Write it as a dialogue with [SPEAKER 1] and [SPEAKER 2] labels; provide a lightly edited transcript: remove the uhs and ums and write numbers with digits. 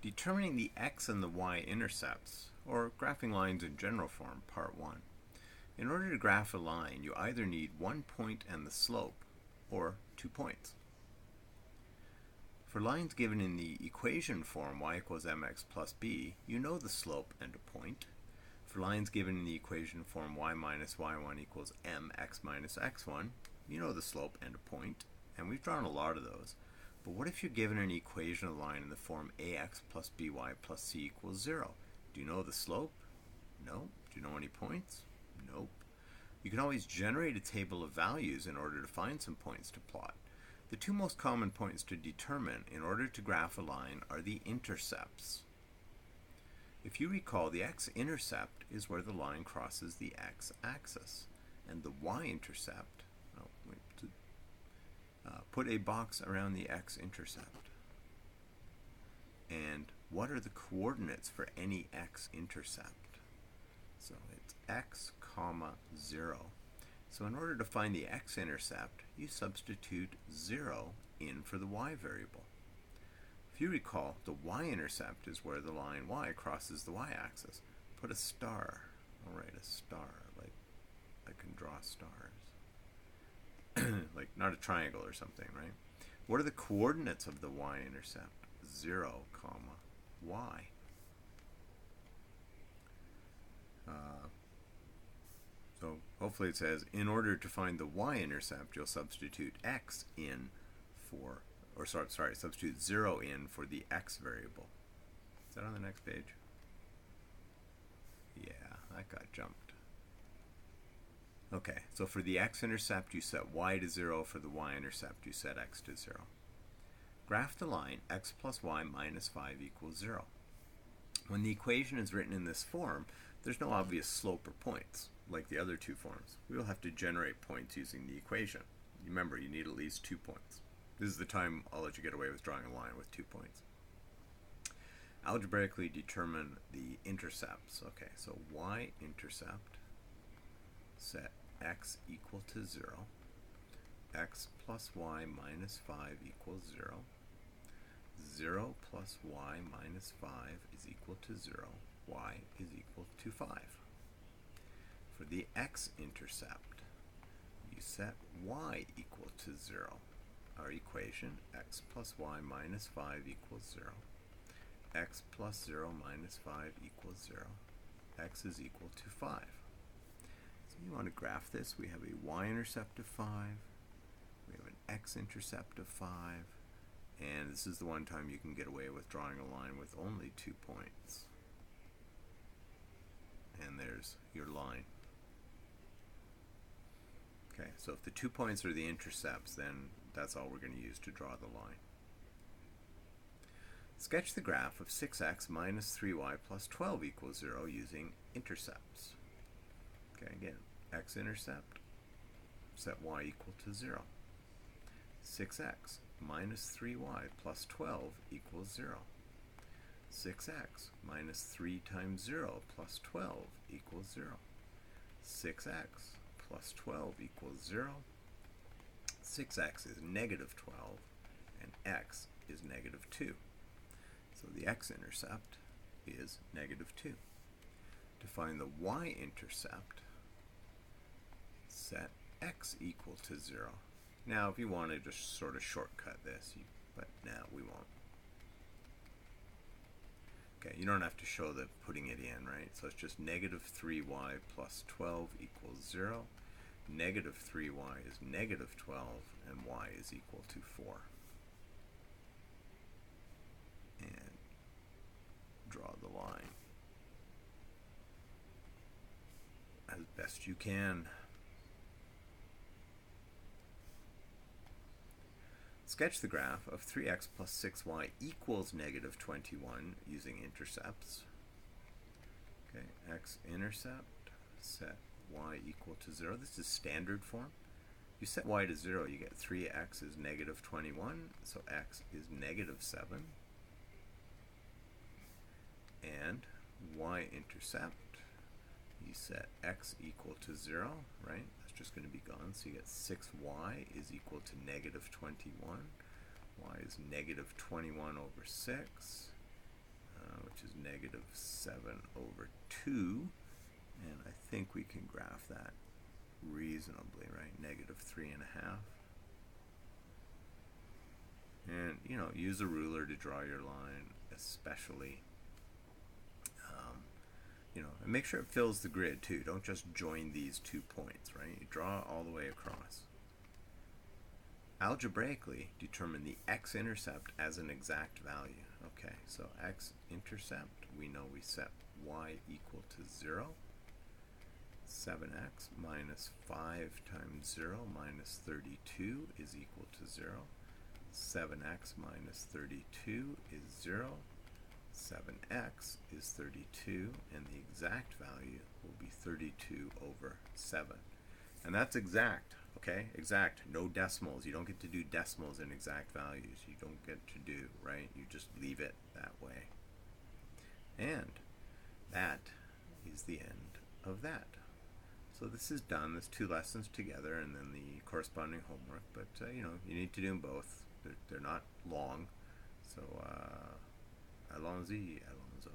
[SPEAKER 1] Determining the x and the y-intercepts, or graphing lines in general form, part 1. In order to graph a line, you either need one point and the slope, or 2 points. For lines given in the equation form y equals mx plus b, you know the slope and a point. For lines given in the equation form y minus y1 equals mx minus x1, you know the slope and a point, and we've drawn a lot of those. But what if you're given an equation of a line in the form ax plus by plus c equals 0? Do you know the slope? No. Do you know any points? Nope. You can always generate a table of values in order to find some points to plot. The two most common points to determine in order to graph a line are the intercepts. If you recall, the x-intercept is where the line crosses the x-axis, and the y-intercept, put a box around the x-intercept. And what are the coordinates for any x-intercept? So it's x, comma, 0. So in order to find the x-intercept, you substitute 0 in for the y variable. If you recall, the y-intercept is where the line y crosses the y-axis. Put a star. I'll write a star, like I can draw stars. Like not a triangle or something, right? What are the coordinates of the y-intercept? 0, comma, y. So hopefully it says, in order to find the y-intercept, you'll substitute x in for, or sorry, substitute 0 in for the x variable. Is that on the next page? Yeah, that got jumped. Okay, so for the x-intercept, you set y to 0. For the y-intercept, you set x to 0. Graph the line x plus y minus 5 equals 0. When the equation is written in this form, there's no obvious slope or points, like the other two forms. We will have to generate points using the equation. Remember, you need at least 2 points. This is the time I'll let you get away with drawing a line with 2 points. Algebraically determine the intercepts. Okay, so y-intercept, set x equal to 0. X plus y minus 5 equals 0. 0 plus y minus 5 is equal to 0. Y is equal to 5. For the x-intercept, you set y equal to 0. Our equation, x plus y minus 5 equals 0. X plus 0 minus 5 equals 0. X is equal to 5. So you want to graph this. We have a y-intercept of 5. We have an x-intercept of 5. And this is the one time you can get away with drawing a line with only 2 points. And there's your line. Okay, so if the 2 points are the intercepts, then that's all we're going to use to draw the line. Sketch the graph of 6x minus 3y plus 12 equals 0 using intercepts. Okay, again, x-intercept, set y equal to 0. 6x minus 3y plus 12 equals 0. 6x minus 3 times 0 plus 12 equals 0. 6x plus 12 equals 0. 6x is negative 12, and x is negative 2. So the x-intercept is negative 2. To find the y-intercept, set x equal to 0. Now, if you want to just sort of shortcut this, but no, we won't. Okay, you don't have to show the putting it in, right? So it's just negative 3y plus 12 equals 0. Negative 3y is negative 12, and y is equal to 4. And draw the line as best you can. Sketch the graph of 3x plus 6y equals negative 21 using intercepts. Okay, x-intercept, set y equal to 0. This is standard form. You set y to 0, you get 3x is negative 21, so x is negative 7. And y-intercept, you set x equal to 0, right? That's just going to be gone. So you get 6y is equal to negative 21. Y is negative 21 over 6. which is negative 7 over 2. And I think we can graph that reasonably, right? Negative 3.5. And, you know, use a ruler to draw your line, especially. You know, and make sure it fills the grid too. Don't just join these 2 points, right? You draw all the way across. Algebraically, determine the x-intercept as an exact value. Okay, so x-intercept, we know we set y equal to 0. 7x minus 5 times 0 minus 32 is equal to 0. 7x minus 32 is 0. 7x is 32, and the exact value will be 32 over 7. And that's exact, okay? Exact, no decimals. You don't get to do decimals in exact values. You don't get to do, right? You just leave it that way. And that is the end of that. So this is done. There's 2 lessons together and then the corresponding homework, but you know, you need to do them both. They're not long, so allons-y, allons-y.